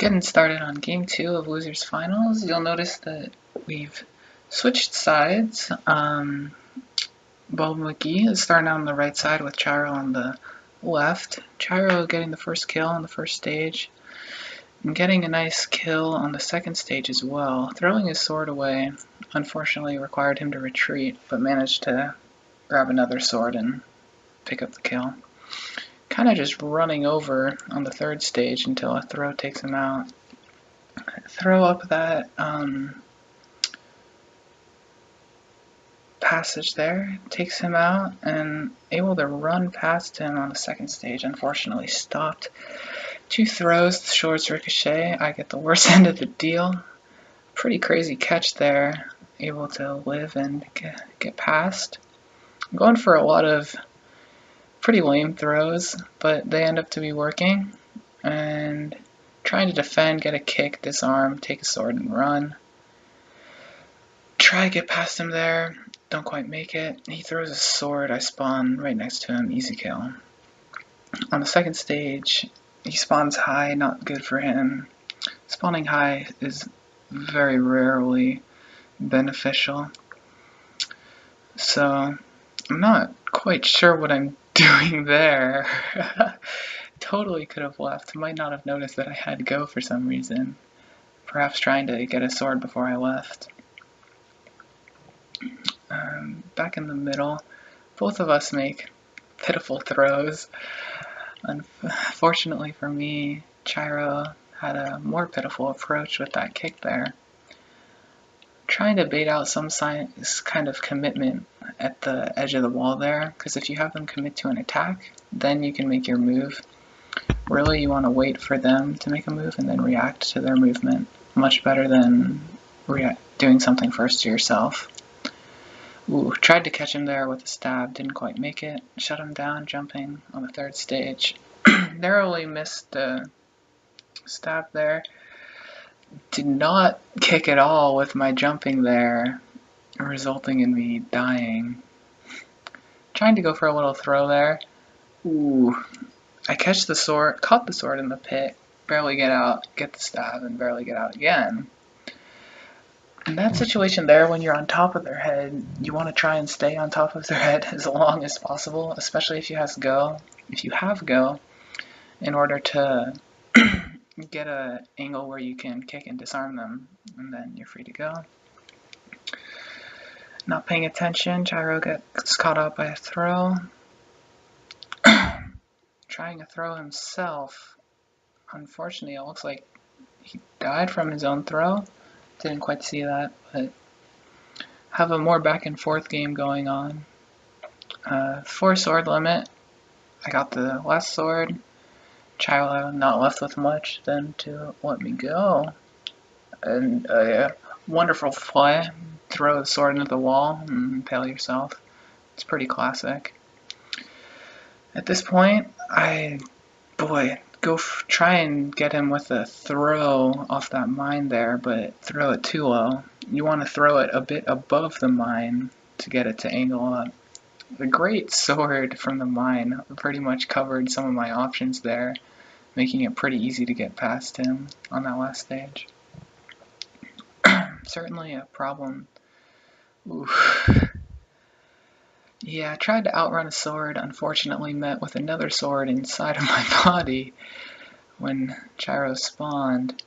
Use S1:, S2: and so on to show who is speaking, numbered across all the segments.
S1: Getting started on game 2 of Losers Finals, you'll notice that we've switched sides. Bob McGee is starting out on the right side with Chiro on the left. Chiro getting the first kill on the first stage and getting a nice kill on the second stage as well. Throwing his sword away unfortunately required him to retreat, but managed to grab another sword and pick up the kill. Kind of just running over on the third stage until a throw takes him out. Throw up that passage there, takes him out, and able to run past him on the second stage. Unfortunately stopped. 2 throws, the shorts ricochet. I get the worst end of the deal. Pretty crazy catch there, able to live and get past. I'm going for a lot of pretty lame throws, but they end up to be working. And trying to defend, get a kick, disarm, take a sword and run. Try to get past him there, don't quite make it. He throws a sword, I spawn right next to him, easy kill. On the second stage, he spawns high, not good for him. Spawning high is very rarely beneficial. So, I'm not quite sure what I'm doing there. Totally could have left. Might not have noticed that I had go for some reason. Perhaps trying to get a sword before I left. Back in the middle, both of us make pitiful throws. Unfortunately for me, Chiro had a more pitiful approach with that kick there. Trying to bait out some kind of commitment at the edge of the wall there, because if you have them commit to an attack, then you can make your move. Really, you want to wait for them to make a move and then react to their movement. Much better than doing something first to yourself. Ooh, tried to catch him there with a stab, didn't quite make it. Shut him down, jumping on the third stage. Narrowly missed the stab there. Did not kick at all with my jumping there, resulting in me dying. Trying to go for a little throw there. Ooh, I catch the sword, caught the sword in the pit, barely get out, get the stab, and barely get out again. In that situation there, when you're on top of their head, you want to try and stay on top of their head as long as possible, especially if you have go, in order to get an angle where you can kick and disarm them, and then you're free to go. Not paying attention, Chiro gets caught up by a throw. Trying a throw himself. Unfortunately, it looks like he died from his own throw. Didn't quite see that, but have a more back and forth game going on. 4 sword limit. I got the last sword. Chiro not left with much then to let me go. And a wonderful play. Throw the sword into the wall and impale yourself. It's pretty classic. At this point, try and get him with a throw off that mine there, but throw it too low. You want to throw it a bit above the mine to get it to angle up. The great sword from the mine pretty much covered some of my options there, making it pretty easy to get past him on that last stage. Certainly a problem. Oof. Yeah, I tried to outrun a sword, unfortunately met with another sword inside of my body when Chiro spawned.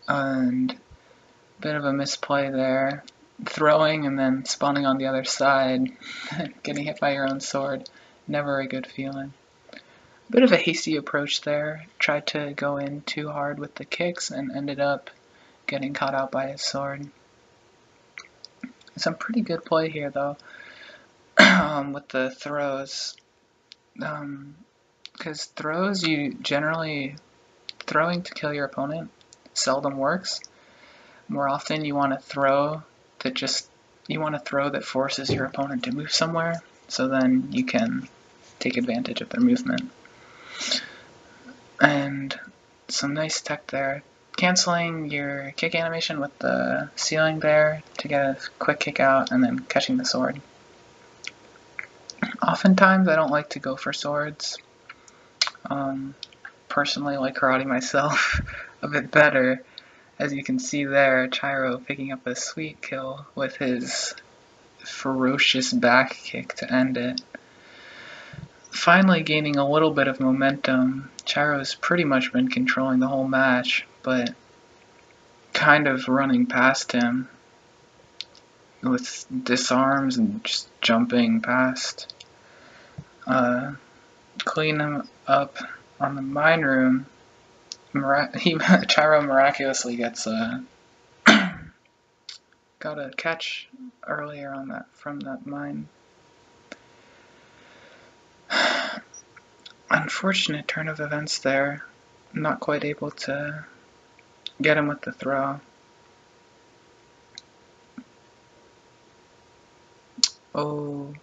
S1: And a bit of a misplay there. Throwing and then spawning on the other side, getting hit by your own sword, never a good feeling. A bit of a hasty approach there, tried to go in too hard with the kicks and ended up getting caught out by his sword. Some pretty good play here though, with the throws. Because throws, you generally, throwing to kill your opponent seldom works. More often you want to throw that forces your opponent to move somewhere, so then you can take advantage of their movement. And some nice tech there. Canceling your kick animation with the ceiling there to get a quick kick out and then catching the sword. Oftentimes I don't like to go for swords. personally like karate myself a bit better. As you can see there, Chiro picking up a sweet kill with his ferocious back kick to end it. Finally gaining a little bit of momentum, Chiro's pretty much been controlling the whole match, but kind of running past him with disarms and just jumping past. Clean him up on the mine room. Chiro miraculously gets got a catch earlier on that from that mine. Unfortunate turn of events there. Not quite able to get him with the throw. Oh.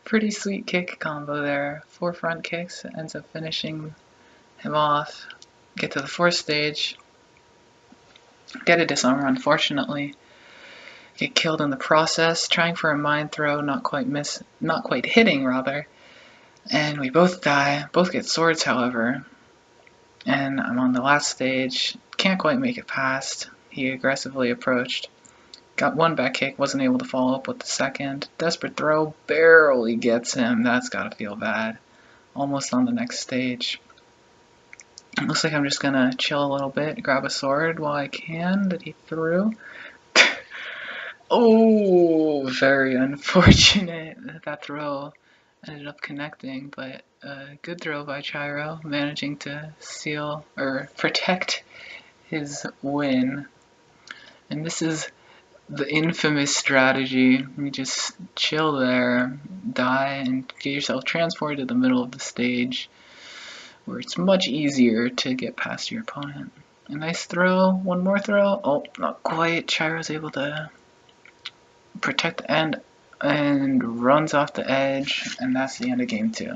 S1: Pretty sweet kick combo there. 4 front kicks, ends up finishing him off. Get to the 4th stage. Get a disarm, unfortunately. Get killed in the process. Trying for a mine throw, not quite hitting rather. And we both die. Both get swords, however. And I'm on the last stage. Can't quite make it past. He aggressively approached. Got one back kick, wasn't able to follow up with the second. Desperate throw, barely gets him. That's gotta feel bad. Almost on the next stage. Looks like I'm just gonna chill a little bit, grab a sword while I can that he threw. Oh, very unfortunate that throw ended up connecting, but a good throw by Chiro, managing to seal or protect his win. And this is the infamous strategy. You just chill there, die, and get yourself transported to the middle of the stage, where it's much easier to get past your opponent. A nice throw, one more throw. Oh, not quite. Chiro's able to protect the end and runs off the edge, and that's the end of game 2.